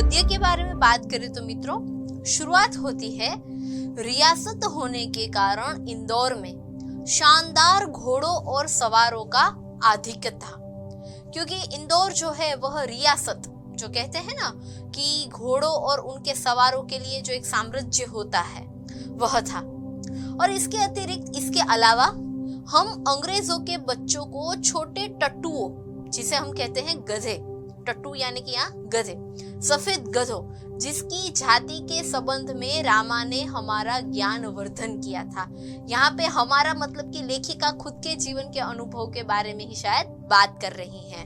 गद्य के बारे में बात करें तो मित्रों, शुरुआत होती है रियासत होने के कारण इंदौर में शानदार घोड़ों और सवारों का आधिक्य था। क्योंकि इंदौर जो है वह रियासत, जो कहते हैं ना कि घोड़ों और उनके सवारों के लिए जो एक साम्राज्य होता है वह था। और इसके अतिरिक्त, इसके अलावा हम अंग्रेजों के बच्चों को छोटे टट्टुओं, जिसे हम कहते हैं गधे, टट्टू यानी कि यहाँ गधे, सफेद गधों, जिसकी जाति के संबंध में रामा ने हमारा ज्ञान वर्धन किया था। यहाँ पे हमारा मतलब कि लेखिका खुद के जीवन के अनुभव के बारे में ही शायद बात कर रही हैं।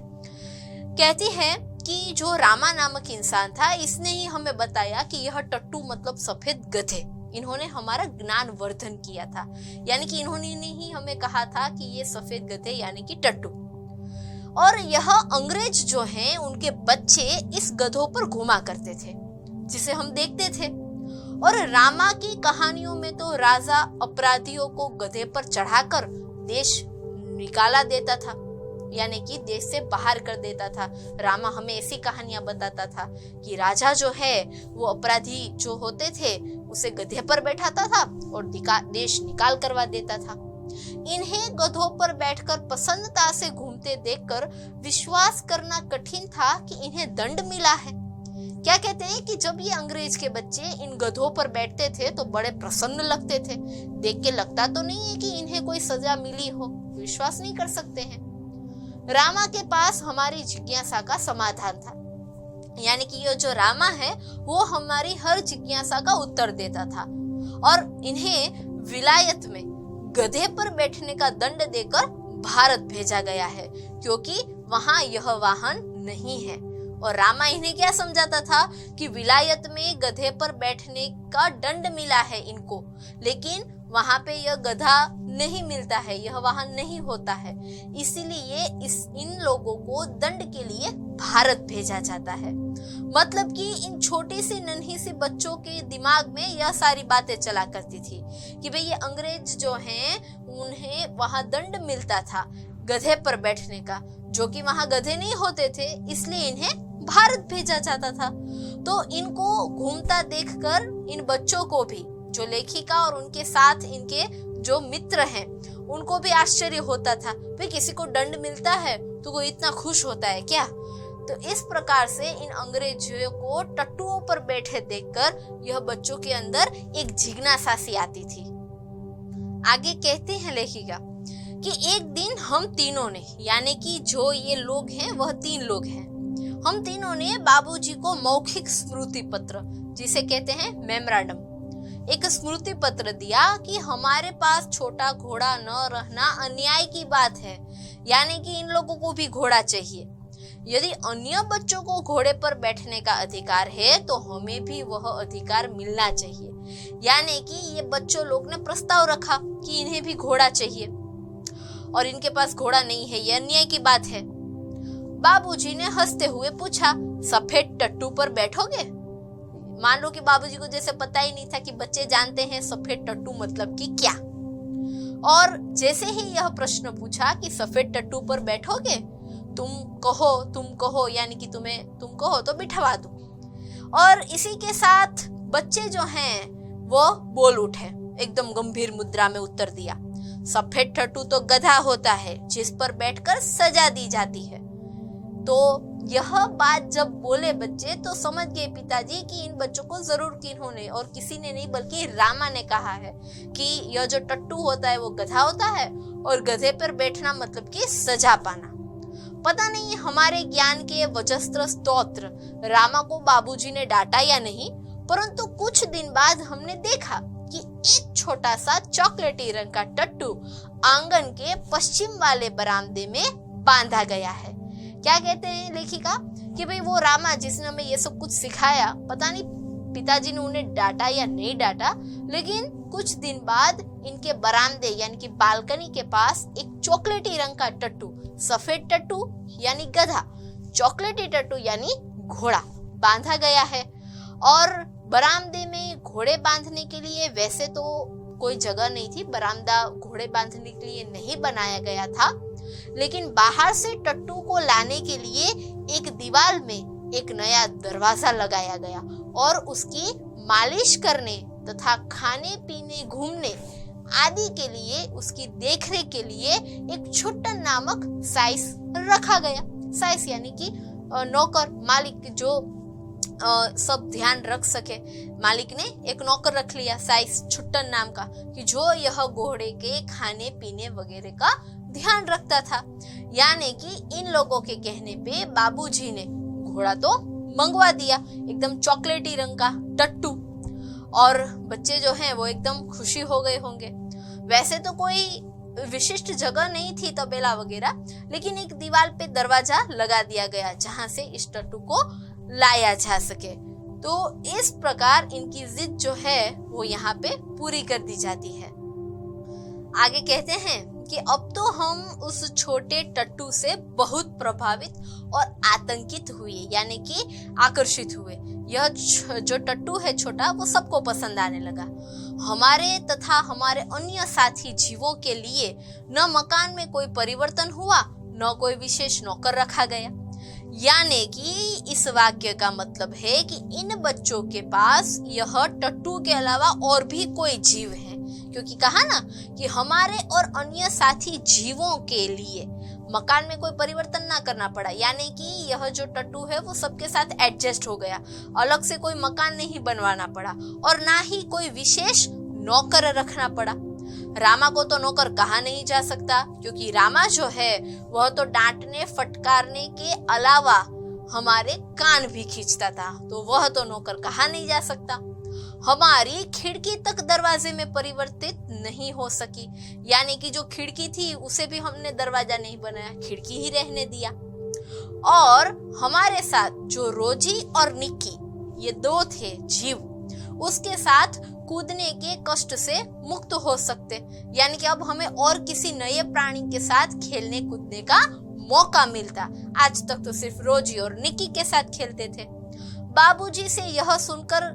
कहती है कि जो रामा नामक इंसान था, इसने ही हमें बताया कि यह टट्टू मतलब सफेद गधे, इन्होंने हमारा ज्ञान वर्धन किया था। यानी कि इन्होंने ही हमें कहा था कि ये सफेद गधे यानी कि टट्टू। और यह अंग्रेज जो हैं, उनके बच्चे इस गधों पर घुमा करते थे, जिसे हम देखते थे। और रामा की कहानियों में तो राजा अपराधियों को गधे पर चढ़ाकर देश निकाला देता था, यानी कि देश से बाहर कर देता था। रामा हमें ऐसी कहानियां बताता था कि राजा जो है वो अपराधी जो होते थे उसे गधे पर बैठाता था और देश निकाल करवा देता था। इन्हें गधों पर बैठकर प्रसन्नता से घूमते देखकर विश्वास करना कठिन था कि इन्हें दंड मिला है। क्या कहते हैं कि जब ये अंग्रेज के बच्चे इन गधों पर बैठते थे तो बड़े प्रसन्न लगते थे। देख के लगता तो नहीं है कि इन्हें कोई सजा मिली हो, विश्वास नहीं कर सकते हैं। रामा के पास हमारी जिज्ञासा का समाधान था, यानी कि ये जो रामा है वो हमारी हर जिज्ञासा का उत्तर देता था। और इन्हें विलायत में गधे पर बैठने का दंड देकर भारत भेजा गया है, क्योंकि वहां यह वाहन नहीं है। और रामा इन्हें क्या समझाता था कि विलायत में गधे पर बैठने का दंड मिला है इनको, लेकिन वहां पे यह गधा नहीं मिलता है, यह वाहन नहीं होता है, इसीलिए इन लोगों को दंड के लिए भारत भेजा जाता है। मतलब कि इन छोटी सी नन्ही सी बच्चों के दिमाग में यह सारी बातें चला करती थी कि भाई ये अंग्रेज जो हैं उन्हें वहां दंड मिलता था गधे पर बैठने का, जो कि वहां गधे नहीं होते थे, इसलिए इन्हें भारत भेजा जाता था। तो इनको घूमता देखकर इन बच्चों को भी, जो लेखिका और उनके साथ इनके जो मित्र हैं, उनको भी आश्चर्य होता था, भाई किसी को दंड मिलता है तो कोई इतना खुश होता है क्या। तो इस प्रकार से इन अंग्रेजों को टट्टुओं पर बैठे देखकर यह बच्चों के अंदर एक जिज्ञासा सी आती थी। आगे कहते हैं लेखिका कि एक दिन हम तीनों ने, यानी कि जो ये लोग हैं वह 3 लोग हैं, हम तीनों ने बाबूजी को मौखिक स्मृति पत्र, जिसे कहते हैं मेमोरेंडम, एक स्मृति पत्र दिया कि हमारे पास छोटा घोड़ा न रहना अन्याय की बात है, यानी कि इन लोगों को भी घोड़ा चाहिए। यदि अन्य बच्चों को घोड़े पर बैठने का अधिकार है तो हमें भी वह अधिकार मिलना चाहिए। यानी कि ये बच्चों लोग ने प्रस्ताव रखा कि इन्हें भी घोड़ा चाहिए और इनके पास घोड़ा नहीं है, ये अन्याय की बात है। बाबूजी ने हंसते हुए पूछा, सफेद टट्टू पर बैठोगे? मान लो कि बाबूजी को जैसे पता ही नहीं था कि बच्चे जानते हैं सफेद टट्टू मतलब कि क्या। और जैसे ही यह प्रश्न पूछा कि सफेद टट्टू पर बैठोगे, तुम कहो यानी कि तुम कहो तो बिठवा दूं। और इसी के साथ बच्चे जो हैं वो बोल उठे, एकदम गंभीर मुद्रा में उत्तर दिया, सफेद टट्टू तो गधा होता है जिस पर बैठकर सजा दी जाती है। तो यह बात जब बोले बच्चे तो समझ गए पिताजी कि इन बच्चों को जरूर किन्होंने, और किसी ने नहीं बल्कि रामा ने कहा है कि यह जो टट्टू होता है वो गधा होता है और गधे पर बैठना मतलब कि सजा पाना। पता नहीं हमारे ज्ञान के वजस्त्र स्तोत्र रामा को बाबूजी ने डांटा या नहीं, परंतु कुछ दिन बाद हमने देखा कि एक छोटा सा चॉकलेटी रंग का टट्टू आंगन के पश्चिम वाले बरामदे में बांधा गया है। क्या कहते हैं लेखिका कि भाई वो रामा जिसने हमें ये सब कुछ सिखाया, पता नहीं पिताजी ने उन्हें डांटा या नहीं डांटा, लेकिन कुछ दिन बाद इनके बरामदे यानी कि बालकनी के पास एक चॉकलेटी रंग का टट्टू, सफेद टट्टू यानी गधा, चॉकलेटी टट्टू यानी घोड़ा बांधा गया है। और बरामदे में घोड़े बांधने के लिए वैसे तो कोई जगह नहीं थी, बरामदा घोड़े बांधने के लिए नहीं बनाया गया था, लेकिन बाहर से टट्टू को लाने के लिए एक दीवार में एक नया दरवाजा लगाया गया और उसकी मालिश करने तथा खाने पीने घूमने आदि के लिए, उसकी देखरेख के लिए एक छुट्टन नामक साइस रखा गया। साइस यानी कि नौकर, मालिक जो सब ध्यान रख सके। मालिक ने एक नौकर रख लिया साइस छुट्टन नाम का, कि जो यह घोड़े के खाने पीने वगैरह का ध्यान रखता था। यानी कि इन लोगों के कहने पे बाबूजी ने घोड़ा तो मंगवा दिया, एकदम चॉकलेटी रंग का टट्टू, और बच्चे जो हैं वो एकदम खुशी हो गए होंगे। वैसे तो कोई विशिष्ट जगह नहीं थी तबेला वगैरह, लेकिन एक दीवार पे दरवाजा लगा दिया गया जहां से इस टट्टू को लाया जा सके। तो इस प्रकार इनकी जिद जो है वो यहाँ पे पूरी कर दी जाती है। आगे कहते हैं कि अब तो हम उस छोटे टट्टू से बहुत प्रभावित और आतंकित हुए, यानी कि आकर्षित हुए। यह जो टट्टू है छोटा, वो सबको पसंद आने लगा। हमारे तथा हमारे अन्य साथी जीवों के लिए न मकान में कोई परिवर्तन हुआ, न कोई विशेष नौकर रखा गया। यानी कि इस वाक्य का मतलब है कि इन बच्चों के पास यह टट्टू के अलावा और भी कोई जीव है, क्योंकि कहा ना कि हमारे और अन्य साथी जीवों के लिए मकान में कोई परिवर्तन ना करना पड़ा। यानी कि यह जो टट्टू है वो सबके साथ एडजस्ट हो गया, अलग से कोई मकान नहीं बनवाना पड़ा और ना ही कोई विशेष नौकर रखना पड़ा। रामा को तो नौकर कहा नहीं जा सकता, क्योंकि रामा जो है वह तो डांटने फटकारने के अलावा हमारे कान भी खींचता था, तो वह तो नौकर कहा नहीं जा सकता। हमारी खिड़की तक दरवाजे में परिवर्तित नहीं हो सकी, यानी कि जो खिड़की थी उसे भी हमने दरवाजा नहीं बनाया, खिड़की ही रहने दिया। और हमारे साथ जो रोजी और निक्की, ये दो थे जीव, उसके साथ कूदने के कष्ट से मुक्त हो सकते, यानी कि अब हमें और किसी नए प्राणी के साथ खेलने कूदने का मौका मिलता। आज तक तो सिर्फ रोजी और निक्की के साथ खेलते थे। बाबूजी से यह सुनकर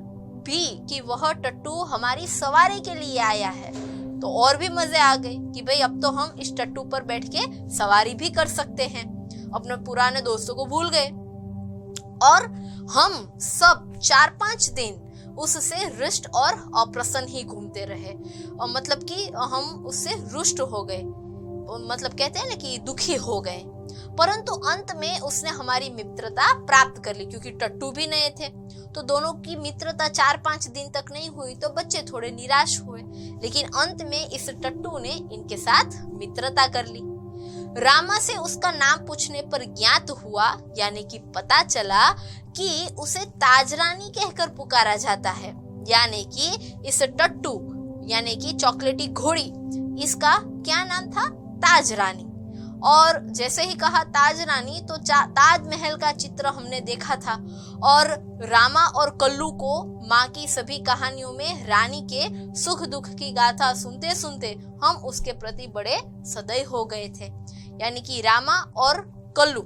भी कि वह टट्टू हमारी सवारी के लिए आया है, तो और भी मजे आ गए कि भाई अब तो हम इस टट्टू पर बैठ के सवारी भी कर सकते हैं। अपने पुराने दोस्तों को भूल गए और हम सब 4-5 दिन उससे रुष्ट और अप्रसन्न ही घूमते रहे, और मतलब कि हम उससे रुष्ट हो गए, मतलब कहते हैं ना कि दुखी हो गए। परंतु अंत में उसने हमारी मित्रता प्राप्त कर ली, क्योंकि टट्टू भी नए थे, तो दोनों की मित्रता 4-5 दिन तक नहीं हुई, तो बच्चे थोड़े निराश हुए। लेकिन अंत में इस टट्टू ने इनके साथ मित्रता कर ली। रामा से उसका नाम पूछने पर ज्ञात हुआ, यानी कि पता चला कि उसे ताजरानी कहकर पुकारा जाता है। यानी कि इस टट्टू यानी कि चॉकलेटी घोड़ी, इसका क्या नाम था? ताजरानी। और जैसे ही कहा ताजरानी, तो ताजमहल का चित्र हमने देखा था, और रामा और कल्लू को माँ की सभी कहानियों में रानी के सुख दुख की गाथा सुनते सुनते हम उसके प्रति बड़े सदैव हो गए थे। यानी कि रामा और कल्लू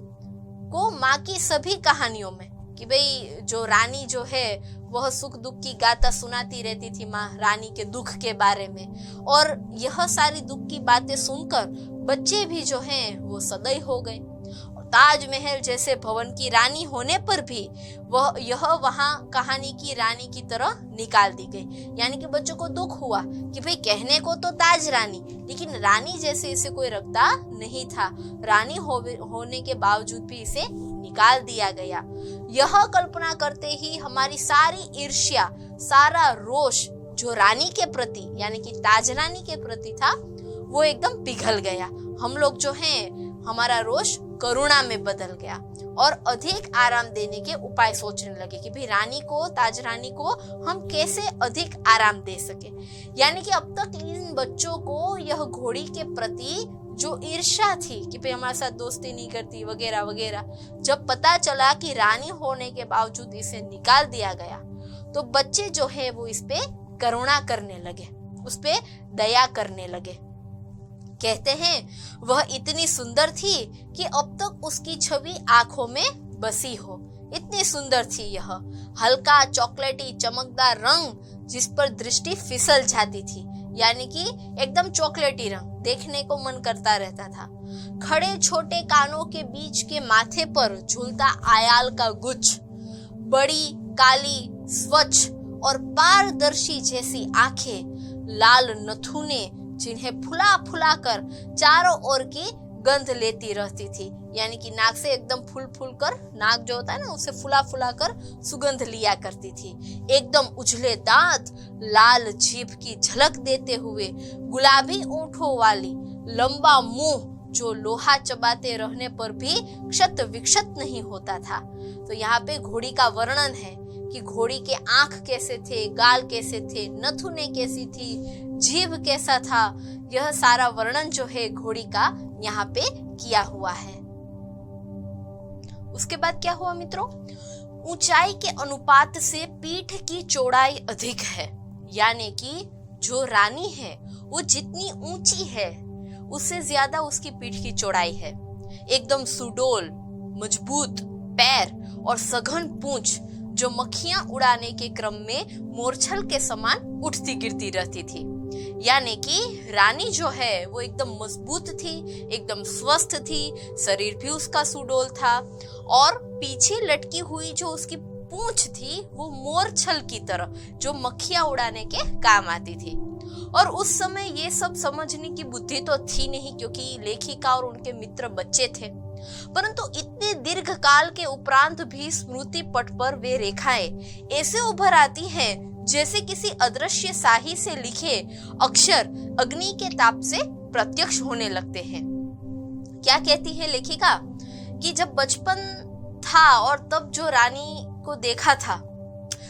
को माँ की सभी कहानियों में कि भाई जो रानी जो है वह सुख दुख की गाथा सुनाती रहती थी माँ रानी के दुख के बारे में, और यह सारी दुख की बातें सुनकर बच्चे भी जो हैं वो सदैव हो गए। ताजमहल जैसे भवन की रानी होने पर भी यह वहां कहानी की रानी की तरह निकाल दी गई। यानी कि बच्चों को दुख हुआ कि भाई कहने को तो ताज रानी, लेकिन रानी जैसे इसे कोई रखता नहीं था। रानी होने के बावजूद भी इसे निकाल दिया गया। यह कल्पना करते ही हमारी सारी ईर्ष्या, सारा रोष जो रानी के प्रति यानी कि ताज रानी के प्रति था वो एकदम पिघल गया। हम लोग जो हैं हमारा रोष करुणा में बदल गया और अधिक आराम देने के उपाय सोचने लगे कि भाई रानी को, ताज रानी को हम कैसे अधिक आराम दे सके। यानी कि अब तक इन बच्चों को यह घोड़ी के प्रति जो ईर्ष्या थी कि भाई हमारे साथ दोस्ती नहीं करती वगैरह वगैरह, जब पता चला कि रानी होने के बावजूद इसे निकाल दिया गया तो बच्चे जो है वो इस पे करुणा करने लगे, उस पे दया करने लगे। कहते हैं वह इतनी सुंदर थी कि अब तक उसकी छवि आंखों में बसी हो, इतनी सुंदर थी यह। हल्का चॉकलेटी चमकदार रंग जिस पर दृष्टि फिसल जाती थी, यानी कि एकदम चॉकलेटी रंग देखने को मन करता रहता था। खड़े छोटे कानों के बीच के माथे पर झूलता आयाल का गुच्छ, बड़ी, काली, स्वच्छ और पारदर्शी जैसी आंखें, लाल नथुने जिन्हें फुला फुला कर चारों ओर की गंध लेती रहती थी, यानी कि नाक से एकदम फूल फूल कर, नाक जो होता है ना उसे फुला फुला कर सुगंध लिया करती थी। एकदम उजले दांत, लाल जीभ की झलक देते हुए, गुलाबी ओंठों वाली, लंबा मुंह जो लोहा चबाते रहने पर भी क्षत विक्षत नहीं होता था। तो यहाँ पे घोड़ी का वर्णन है कि घोड़ी के आंख कैसे थे, गाल कैसे थे, नथुने कैसी थी, जीभ कैसा था, यह सारा वर्णन जो है घोड़ी का यहाँ पे किया हुआ है। उसके बाद क्या हुआ मित्रों, ऊंचाई के अनुपात से पीठ की चौड़ाई अधिक है, यानी कि जो रानी है वो जितनी ऊंची है उससे ज्यादा उसकी पीठ की चौड़ाई है। एकदम सुडौल, मजबूत पैर और सघन पूंछ जो मक्खियां उड़ाने के क्रम में मोरछल के समान उठती गिरती रहती थी। यानी कि रानी जो है वो एकदम मजबूत थी, एकदम स्वस्थ थी, शरीर भी उसका सुडौल था और पीछे लटकी हुई जो उसकी पूंछ थी वो मोरछल की तरह जो मक्खियां उड़ाने के काम आती थी। और उस समय ये सब समझने की बुद्धि तो थी नहीं, क्योंकि लेखिका और उनके मित्र बच्चे थे। परंतु इतने दीर्घ काल के उपरांत भी स्मृति पट पर वे रेखाएं ऐसे उभर आती हैं जैसे किसी अदृश्य स्याही से लिखे अक्षर अग्नि के ताप से प्रत्यक्ष होने लगते हैं। क्या कहती है लेखिका कि जब बचपन था और तब जो रानी को देखा था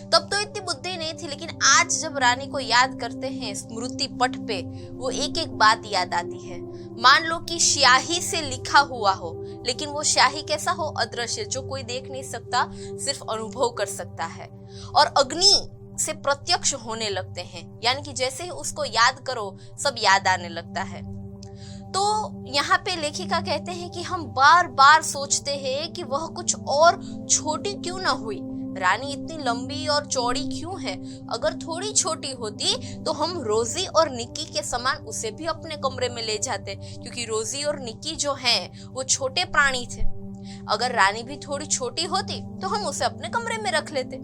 तब तो इतनी बुद्धि नहीं थी, लेकिन आज जब रानी को याद करते हैं स्मृति पट पे, वो एक एक बात याद आती है। मान लो कि स्याही से लिखा हुआ हो, लेकिन वो स्याही कैसा हो, अदृश्य, जो कोई देख नहीं सकता, सिर्फ अनुभव कर सकता है, और अग्नि से प्रत्यक्ष होने लगते हैं, यानी कि जैसे ही उसको याद करो सब याद आने लगता है। तो यहाँ पे लेखिका कहते हैं कि हम बार बार सोचते हैं कि वह कुछ और छोटी क्यों ना हुई, रानी इतनी लंबी और चौड़ी क्यों है, अगर थोड़ी छोटी होती तो हम रोजी और निक्की के समान उसे भी अपने कमरे में ले जाते, क्योंकि रोजी और निक्की जो हैं वो छोटे प्राणी थे। अगर रानी भी थोड़ी छोटी होती तो हम उसे अपने कमरे में रख लेते।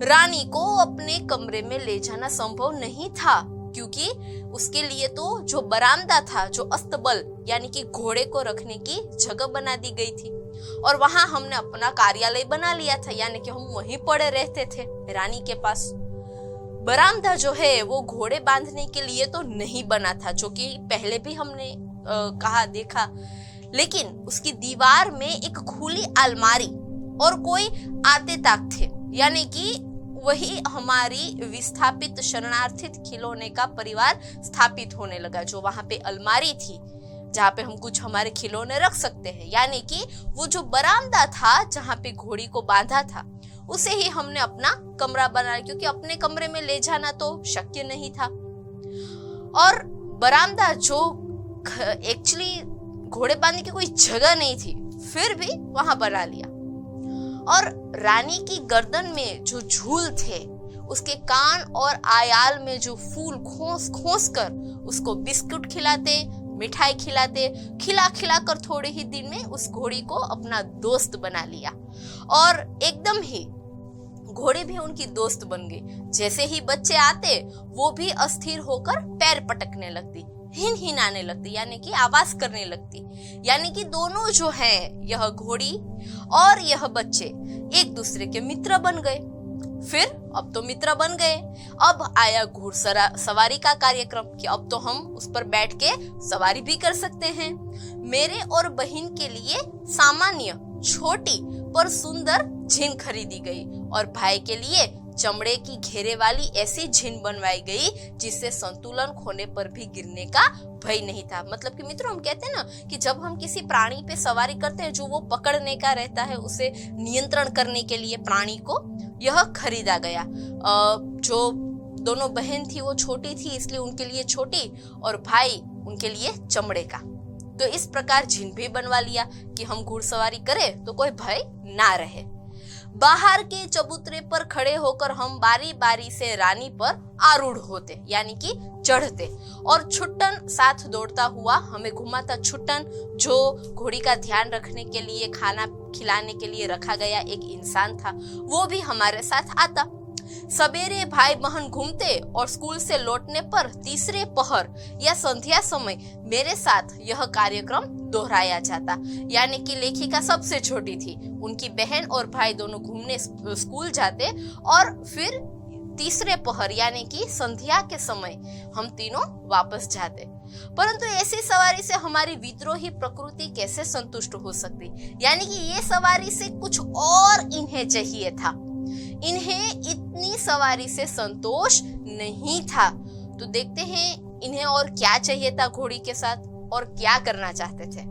रानी को अपने कमरे में ले जाना संभव नहीं था, क्योंकि उसके लिए तो जो बरामदा था, जो अस्तबल यानी कि घोड़े को रखने की जगह बना दी गई थी, और वहां हमने अपना कार्यालय बना लिया था, यानी कि हम वहीं पड़े रहते थे रानी के पास। बरामदा जो है वो घोड़े बांधने के लिए तो नहीं बना था, जो कि पहले भी हमने कहा देखा, लेकिन उसकी दीवार में एक खुली अलमारी और कोई आते ताक थे, यानी कि वही हमारी विस्थापित शरणार्थित खिलौने का परिवार स्थापित होने लगा। जो वहां पे अलमारी थी जहाँ पे हम कुछ हमारे खिलौने रख सकते हैं, यानी कि वो जो बरामदा था जहाँ पे घोड़ी को बांधा था उसे ही हमने अपना कमरा बनाया, क्योंकि अपने कमरे में ले जाना तो शक्य नहीं था। और बरामदा जो एक्चुअली घोड़े बांधने की कोई जगह नहीं थी, फिर भी वहां बना लिया। और रानी की गर्दन में जो झूल थे, उसके कान और आयाल में जो फूल खोस खोस कर उसको बिस्कुट खिलाते, मिठाई खिलाते, खिला खिला कर थोड़े ही दिन में उस घोड़ी को अपना दोस्त बना लिया, और एकदम ही घोड़ी भी उनकी दोस्त बन गई। जैसे ही बच्चे आते वो भी अस्थिर होकर पैर पटकने लगती, हिन हिन आने लगती, यानी कि आवाज करने लगती, यानी कि दोनों जो हैं, यह घोड़ी और यह बच्चे एक दूसरे के मित्र बन गए। फिर अब तो मित्र बन गए, अब आया घुड़सवारी का कार्यक्रम कि अब तो हम उस पर बैठ के सवारी भी कर सकते हैं। मेरे और बहन के लिए सामान्य छोटी पर सुंदर झिन खरीदी गई, और भाई के लिए चमड़े की घेरे वाली ऐसी झिन बनवाई गई जिससे संतुलन खोने पर भी गिरने का भय नहीं था। मतलब कि मित्रों, हम कहते हैं ना कि जब हम किसी प्राणी पे सवारी करते हैं जो वो पकड़ने का रहता है, उसे नियंत्रण करने के लिए प्राणी को यह खरीदा गया। जो दोनों बहन थी वो छोटी थी, इसलिए उनके लिए छोटी, और भाई उनके लिए चमड़े का। तो इस प्रकार झिन भी बनवा लिया कि हम घुड़सवारी करें तो कोई भय ना रहे। बाहर के चबूतरे पर खड़े होकर हम बारी बारी से रानी पर आरूढ़ होते यानी कि चढ़ते और छुट्टन साथ दौड़ता हुआ हमें घुमाता। छुट्टन जो घोड़ी का ध्यान रखने के लिए, खाना खिलाने के लिए रखा गया एक इंसान था, वो भी हमारे साथ आता। सवेरे भाई बहन घूमते और स्कूल से लौटने पर तीसरे पहर या संध्या समय मेरे साथ यह कार्यक्रम दोहराया जाता। यानी कि लेखिका सबसे छोटी थी, उनकी बहन और भाई दोनों घूमने स्कूल जाते और फिर तीसरे पहर यानी कि संध्या के समय हम तीनों वापस जाते। परंतु ऐसी सवारी से हमारी विद्रोही प्रकृति कैसे संतुष्ट हो सकती? यानी कि ये सवारी से कुछ और इन्हें चाहिए था। इन्हें इतनी सवारी से संतोष नहीं था। तो देखते हैं इन्हें और क्या चाहिए था घोड़ी के साथ और क्या करना चाहते थे।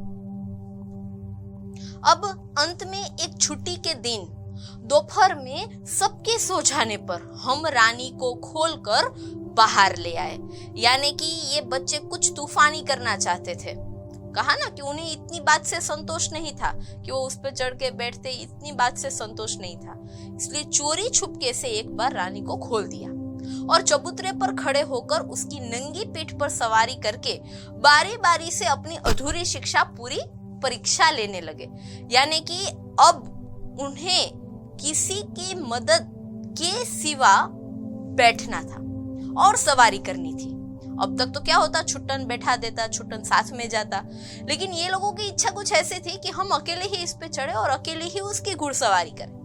अब अंत में एक छुट्टी के दिन दोपहर में सबके सो जाने पर हम रानी को खोलकर बाहर ले आए। यानी कि ये बच्चे कुछ तूफानी करना चाहते थे। कहा ना कि उन्हें इतनी बात से संतोष नहीं था कि वो उस पर चढ़ के बैठते, इतनी बात से संतोष नहीं था। इसलिए चोरी छुपके से एक बार रानी को खोल दिया और चबूतरे पर खड़े होकर उसकी नंगी पीठ पर सवारी करके बारी बारी से अपनी अधूरी शिक्षा पूरी परीक्षा लेने लगे। यानी कि अब उन्हें किसी की मदद के सिवा बैठना था और सवारी करनी थी। अब तक तो क्या होता, छुट्टन बैठा देता, छुट्टन साथ में जाता, लेकिन ये लोगों की इच्छा कुछ ऐसी थी कि हम अकेले ही इस पे चढ़े और अकेले ही उसकी घुड़सवारी करें।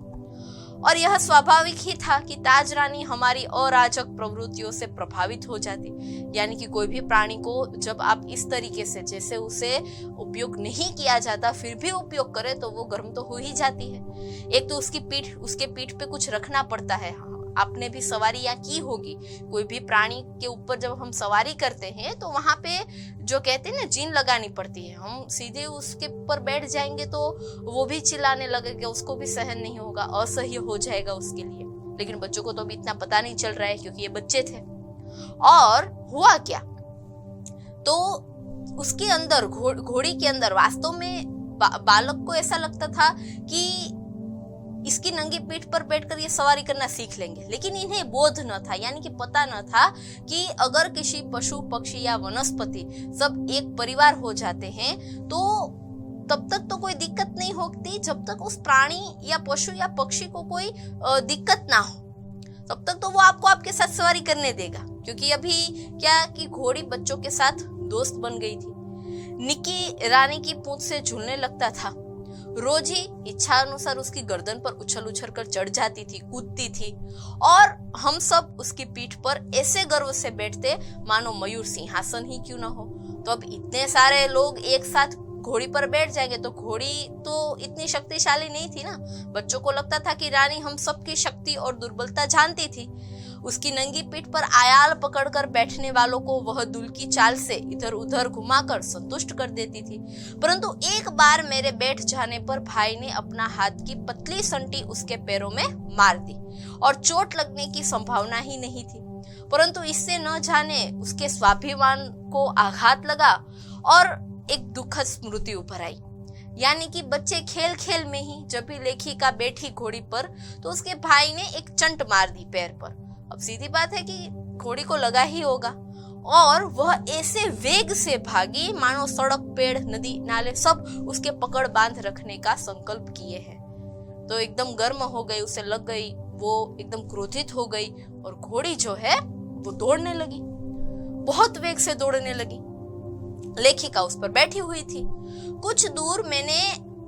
और यह स्वाभाविक ही था कि ताज रानी हमारी अराजक प्रवृत्तियों से प्रभावित हो जाती। यानी कि कोई भी प्राणी को जब आप इस तरीके से, जैसे उसे उपयोग नहीं किया जाता फिर भी उपयोग करे, तो वो गर्म तो हो ही जाती है। एक तो उसके पीठ पे कुछ रखना पड़ता है। आपने भी सवारी या की होगी, कोई भी प्राणी के ऊपर जब हम सवारी करते हैं तो वहां पे जो कहते हैं ना, जीन लगानी पड़ती है। हम सीधे उसके ऊपर बैठ जाएंगे तो वो भी चिल्लाने लगेगा, उसको भी सहन नहीं होगा, असह्य हो जाएगा उसके लिए। लेकिन बच्चों को तो अभी इतना पता नहीं चल रहा है क्योंकि ये बच्चे थे। और हुआ क्या, तो उसके अंदर, घोड़ी के अंदर वास्तव में बालक को ऐसा लगता था कि इसकी नंगी पीठ पर बैठकर ये सवारी करना सीख लेंगे। लेकिन इन्हें बोध न था, यानी कि पता न था कि अगर किसी पशु पक्षी या वनस्पति सब एक परिवार हो जाते हैं तो तब तक तो कोई दिक्कत नहीं होती, जब तक उस प्राणी या पशु या पक्षी को कोई दिक्कत ना हो तब तक तो वो आपको आपके साथ सवारी करने देगा। क्योंकि अभी क्या कि घोड़ी बच्चों के साथ दोस्त बन गई थी। निक्की रानी की पूंछ से झूलने लगता था। रोज ही इच्छा अनुसार उसकी गर्दन पर उछल उछल कर चढ़ जाती थी, कूदती थी और हम सब उसकी पीठ पर ऐसे गर्व से बैठते मानो मयूर सिंहासन ही क्यों ना हो। तो अब इतने सारे लोग एक साथ घोड़ी पर बैठ जाएंगे तो घोड़ी तो इतनी शक्तिशाली नहीं थी ना। बच्चों को लगता था कि रानी हम सबकी शक्ति और दुर्बलता जानती थी। उसकी नंगी पीठ पर आयाल पकड़कर बैठने वालों को वह दुल की चाल से इधर उधर घुमाकर संतुष्ट कर देती थी। परंतु एक बार मेरे बैठ जाने पर भाई ने अपना हाथ की पतली संटी उसके पैरों में मार दी और चोट लगने की संभावना ही नहीं थी। परंतु इससे न जाने उसके स्वाभिमान को आघात लगा और एक दुखद स्मृति उभर आई। यानी कि बच्चे खेल खेल में ही जब भी लेखिका बैठी घोड़ी पर तो उसके भाई ने एक चंट मार दी पैर पर। अब सीधी बात है कि घोड़ी को लगा ही होगा और वह ऐसे वेग से भागी मानो सड़क, पेड़, नदी, नाले सब उसके पकड़ बांध रखने का संकल्प किए हैं। तो एकदम गर्म हो गई, उसे लग गई, वो एकदम क्रोधित हो गई और घोड़ी जो है वो दौड़ने लगी, बहुत वेग से दौड़ने लगी। लेखिका उस पर बैठी हुई थी। कुछ दूर मैंने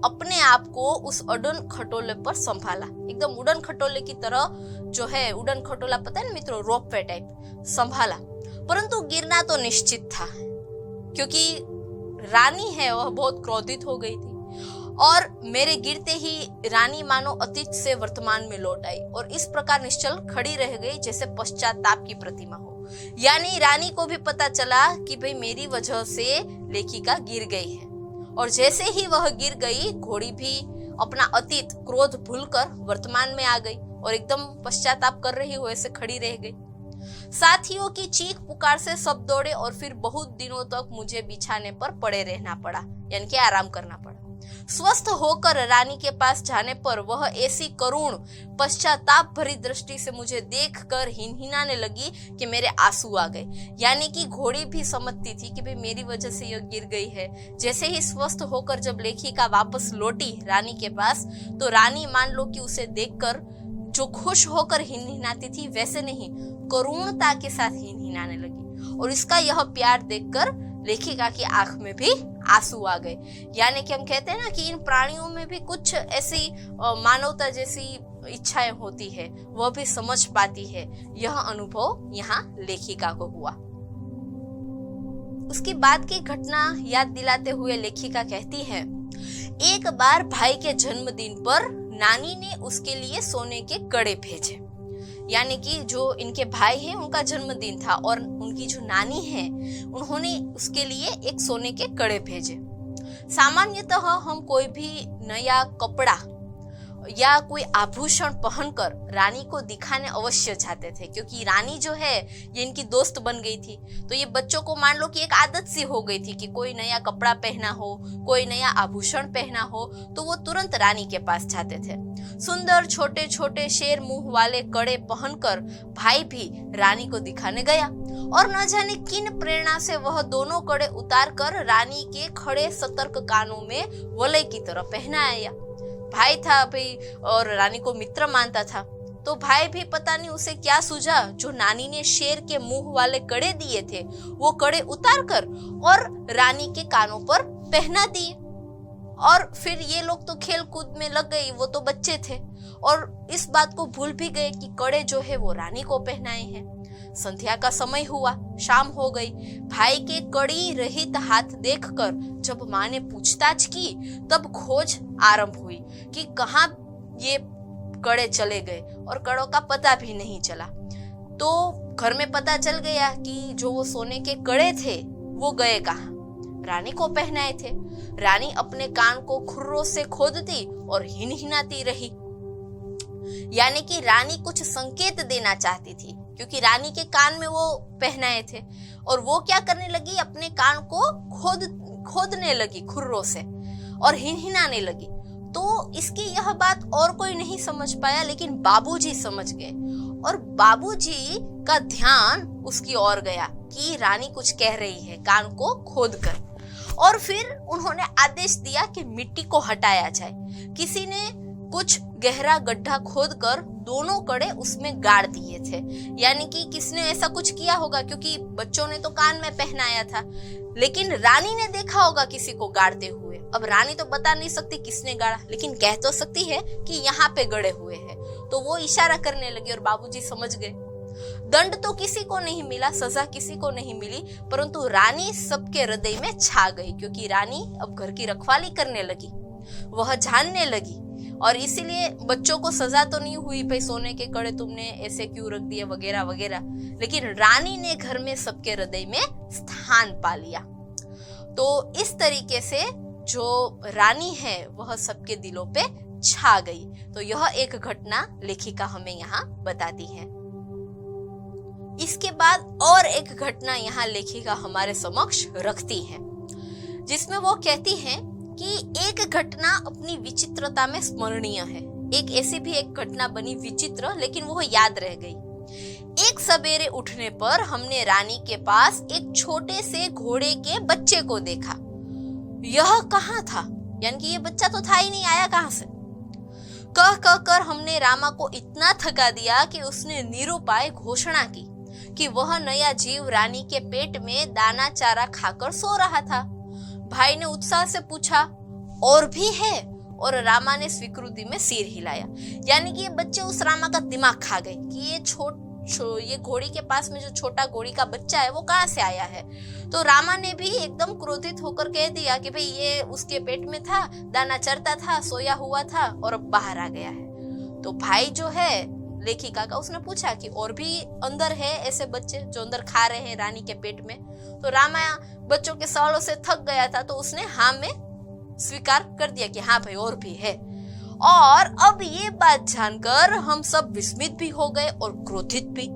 अपने आप को उस उड़न खटोले पर संभाला, एकदम उड़न खटोले की तरह, जो है उड़न खटोला पता है ना मित्रों, रोपवे टाइप संभाला। परंतु गिरना तो निश्चित था क्योंकि रानी है वह बहुत क्रोधित हो गई थी और मेरे गिरते ही रानी मानो अतीत से वर्तमान में लौट आई और इस प्रकार निश्चल खड़ी रह गई जैसे पश्चाताप की प्रतिमा हो। यानी रानी को भी पता चला कि भाई मेरी वजह से लेखिका गिर गई है और जैसे ही वह गिर गई घोड़ी भी अपना अतीत क्रोध भूलकर वर्तमान में आ गई और एकदम पश्चाताप कर रही हो ऐसे खड़ी रह गई। साथियों की चीख पुकार से सब दौड़े और फिर बहुत दिनों तक मुझे बिछाने पर पड़े रहना पड़ा, यानी कि आराम करना पड़ा। स्वस्थ होकर रानी के पास जाने पर वह ऐसी करुण पश्चाताप भरी दृष्टि से मुझे देखकर हिनहिनाने लगी कि मेरे आंसू आ गए। यानी कि घोड़ी भी समझती थी कि भाई मेरी वजह से यह गिर गई है। जैसे ही स्वस्थ होकर जब लेखिका वापस लौटी रानी के पास, तो रानी मान लो कि उसे देखकर जो खुश होकर हिनहिनाती थी वैसे नहीं, करुणता के साथ हिनहिनाने लगी। और इसका यह प्यार देखकर लेखिका की आंख में भी आंसू आ गए। यानी कि हम कहते हैं ना कि इन प्राणियों में भी कुछ ऐसी मानवता जैसी इच्छाएं होती है, वह भी समझ पाती है। यह अनुभव यहाँ लेखिका को हुआ। उसकी बाद की घटना याद दिलाते हुए लेखिका कहती है, एक बार भाई के जन्मदिन पर नानी ने उसके लिए सोने के कड़े भेजे। यानी कि जो इनके भाई हैं उनका जन्मदिन था और उनकी जो नानी है उन्होंने उसके लिए एक सोने के कड़े भेजे। सामान्यतः हम कोई भी नया कपड़ा या कोई आभूषण पहनकर रानी को दिखाने अवश्य जाते थे, क्योंकि रानी जो है ये इनकी दोस्त बन गई थी। तो ये बच्चों को मान लो कि एक आदत सी हो गई थी कि कोई नया कपड़ा पहना हो, कोई नया आभूषण पहना हो तो वो तुरंत रानी के पास जाते थे। सुंदर छोटे छोटे शेर मुंह वाले कड़े पहनकर भाई भी रानी को दिखाने गया और न जाने किन प्रेरणा से वह दोनों कड़े उतार कर रानी के खड़े सतर्क कानों में वलय की तरह पहनाया। भाई था भाई और रानी को मित्र मानता था, तो भाई भी पता नहीं उसे क्या सूझा, जो नानी ने शेर के मुंह वाले कड़े दिए थे वो कड़े उतार कर और रानी के कानों पर पहना दिए। और फिर ये लोग तो खेल कूद में लग गए, वो तो बच्चे थे और इस बात को भूल भी गए कि कड़े जो है वो रानी को पहनाए हैं। संध्या का समय हुआ, शाम हो गई। भाई के कड़ी रहित हाथ देखकर जब माँ ने पूछताछ की तब खोज आरंभ हुई कि कहाँ ये कड़े चले गए और कड़ों का पता भी नहीं चला। तो घर में पता चल गया कि जो वो सोने के कड़े थे वो गए कहाँ, रानी को पहनाए थे। रानी अपने कान को खुर्रों से खोदती और हिनहिनाती रही। यानी कि रानी कुछ संकेत देना चाहती थी, क्योंकि रानी के कान में वो पहनाए थे और वो क्या करने लगी, अपने कान को खोदने लगी खुर्रों से और हिनहिनाने लगी। तो इसकी यह बात और कोई नहीं समझ पाया, लेकिन बाबूजी समझ गए और बाबूजी का ध्यान उसकी ओर गया कि रानी कुछ कह रही है कान को खोदकर। और फिर उन्होंने आदेश दिया कि मिट्टी को हटाया जाए। किसी ने कुछ गहरा गड्ढा खोदकर दोनों कड़े उसमें गाड़ दिए थे। यानी कि किसने ऐसा कुछ किया होगा, क्योंकि बच्चों ने तो कान में पहनाया था, लेकिन रानी ने देखा होगा किसी को गाड़ते हुए। अब रानी तो बता नहीं सकती किसने गाड़ा, लेकिन कह तो सकती है कि यहाँ पे गड़े हुए हैं। तो वो इशारा करने लगी और बाबूजी समझ गए। दंड तो किसी को नहीं मिला, सजा किसी को नहीं मिली, परंतु रानी सबके हृदय में छा गई, क्योंकि रानी अब घर की रखवाली करने लगी, वह जानने लगी। और इसीलिए बच्चों को सजा तो नहीं हुई, भाई सोने के कड़े तुमने ऐसे क्यों रख दिए वगैरह वगैरह, लेकिन रानी ने घर में सबके हृदय में स्थान पा लिया। तो इस तरीके से जो रानी है वह सबके दिलों पे छा गई। तो यह एक घटना लेखिका हमें यहाँ बताती है। इसके बाद और एक घटना यहाँ लेखिका हमारे समक्ष रखती है, जिसमें वो कहती है कि एक घटना अपनी विचित्रता में स्मरणीय है। एक ऐसी भी एक घटना बनी विचित्र, लेकिन वो याद रह गई। एक सवेरे उठने पर हमने रानी के पास एक छोटे से घोड़े के बच्चे को देखा। यह कहाँ था, यानी कि ये बच्चा तो था ही नहीं, आया कहाँ से। कह कह कर हमने रामा को इतना थका दिया कि उसने निरुपाय घोषणा की कि वह नया जीव रानी के पेट में दाना चारा खाकर सो रहा था। भाई ने उत्साह से पूछा, और भी है? और रामा ने स्वीकृति में सिर हिलाया। यानी कि ये बच्चे उस रामा का दिमाग खा गए कि ये घोड़ी के पास में जो छोटा घोड़ी का बच्चा है वो कहाँ से आया है। तो रामा ने भी एकदम क्रोधित होकर कह दिया कि भाई ये उसके पेट में था, दाना चरता था, सोया हुआ था और अब बाहर आ गया है। तो भाई जो है लेखिका का, उसने पूछा कि और भी अंदर है ऐसे बच्चे जो अंदर खा रहे हैं रानी के पेट में। तो रामा बच्चों के सवालों से थक गया था, तो उसने हाँ में स्वीकार कर दिया कि हाँ भाई और भी है। और अब ये बात जानकर हम सब विस्मित भी हो गए और क्रोधित भी,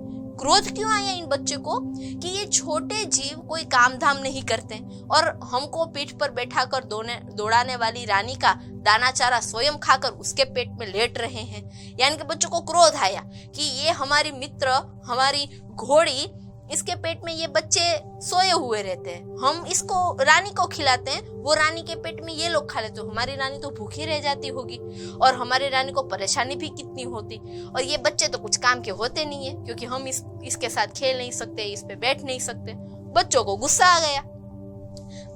क्रोध क्यों आया इन बच्चे को कि ये छोटे जीव कोई काम धाम नहीं करते और हमको पीठ पर बैठा कर दौड़ाने वाली रानी का दाना चारा स्वयं खाकर उसके पेट में लेट रहे हैं। यानी कि बच्चों को क्रोध आया कि ये हमारी मित्र, हमारी घोड़ी, इसके पेट में ये बच्चे सोए हुए रहते हैं, हम इसको रानी को खिलाते हैं, वो रानी के पेट में ये लोग खा लेते, तो हमारी रानी तो भूखी रह जाती होगी और हमारी रानी को परेशानी भी कितनी होती। और ये बच्चे तो कुछ काम के होते नहीं है क्योंकि हम इसके साथ खेल नहीं सकते, इस पे बैठ नहीं सकते। बच्चों को गुस्सा आ गया।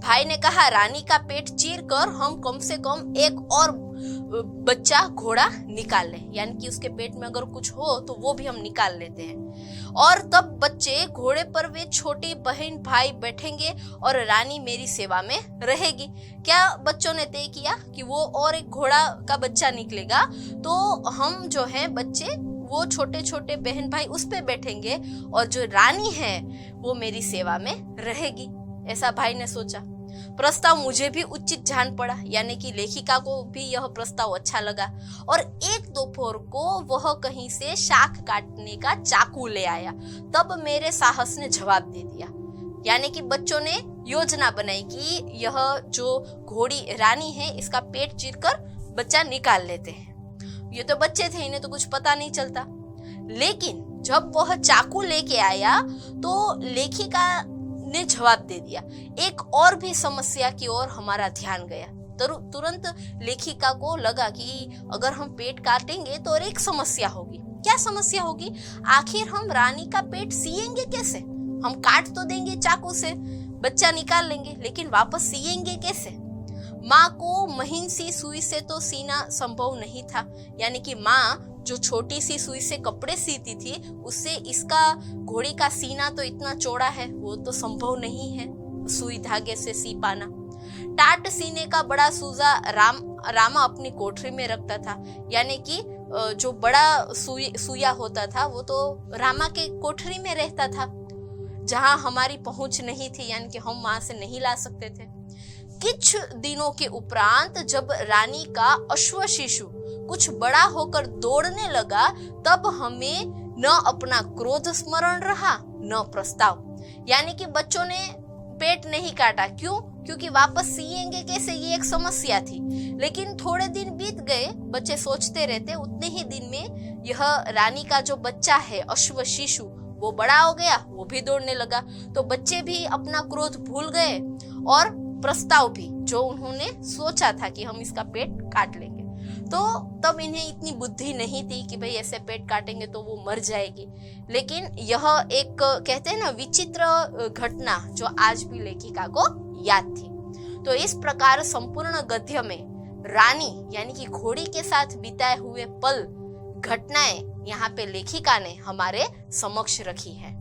भाई ने कहा रानी का पेट चीर कर हम कम से कम एक और बच्चा घोड़ा निकाल लें, यानी कि उसके पेट में अगर कुछ हो तो वो भी हम निकाल लेते हैं और तब बच्चे घोड़े पर वे छोटी बहन भाई बैठेंगे और रानी मेरी सेवा में रहेगी। क्या बच्चों ने तय किया कि वो और एक घोड़ा का बच्चा निकलेगा तो हम जो है बच्चे वो छोटे छोटे बहन भाई उस पे बैठेंगे और जो रानी है वो मेरी सेवा में रहेगी। ऐसा भाई ने सोचा। प्रस्ताव मुझे भी उचित जान पड़ा, यानी कि लेखिका को भी यह प्रस्ताव अच्छा लगा और एक दोपहर को वह कहीं से शाख काटने का चाकू ले आया। तब मेरे साहस ने जवाब दे दिया। यानी कि बच्चों ने योजना बनाई कि यह जो घोड़ी रानी है इसका पेट चीरकर बच्चा निकाल लेते हैं। ये तो बच्चे थे, इन्हें तो कुछ पता नहीं चलता। लेकिन जब वह चाकू लेके आया तो लेखिका ने जवाब दे दिया। एक और भी समस्या की ओर हमारा ध्यान गया। तुरंत लेखिका को लगा कि अगर हम पेट काटेंगे तो और एक समस्या होगी। क्या समस्या होगी? आखिर हम रानी का पेट सिएंगे कैसे? हम काट तो देंगे चाकू से, बच्चा निकाल लेंगे, लेकिन वापस सिएंगे कैसे? माँ को महीन सी सुई से तो सीना संभव नहीं था, यानी कि माँ जो छोटी सी सुई से कपड़े सीती थी उससे इसका घोड़ी का सीना तो इतना चौड़ा है, वो तो संभव नहीं है सुई धागे से सी पाना। टाट सीने का बड़ा सूजा रामा अपनी कोठरी में रखता था, यानी कि जो बड़ा सुइया होता था वो तो रामा के कोठरी में रहता था जहां हमारी पहुंच नहीं थी, यानी कि हम वहां से नहीं ला सकते थे। कुछ दिनों के उपरांत जब रानी का अश्व शिशु कुछ बड़ा होकर दौड़ने लगा तब हमें न अपना क्रोध स्मरण रहा न प्रस्ताव। यानी कि बच्चों ने पेट नहीं काटा। क्यों? क्योंकि वापस सिएंगे कैसे, ये एक समस्या थी। लेकिन थोड़े दिन बीत गए, बच्चे सोचते रहते, उतने ही दिन में यह रानी का जो बच्चा है अश्व शिशु वो बड़ा हो गया, वो भी दौड़ने लगा। तो बच्चे भी अपना क्रोध भूल गए और प्रस्ताव भी जो उन्होंने सोचा था कि हम इसका पेट काट लेंगे। तो तब इन्हें इतनी बुद्धि नहीं थी कि भाई ऐसे पेट काटेंगे तो वो मर जाएगी। लेकिन यह एक कहते हैं ना विचित्र घटना जो आज भी लेखिका को याद थी। तो इस प्रकार संपूर्ण गद्य में रानी यानी कि घोड़ी के साथ बिताए हुए पल, घटनाएं यहाँ पे लेखिका ने हमारे समक्ष रखी है।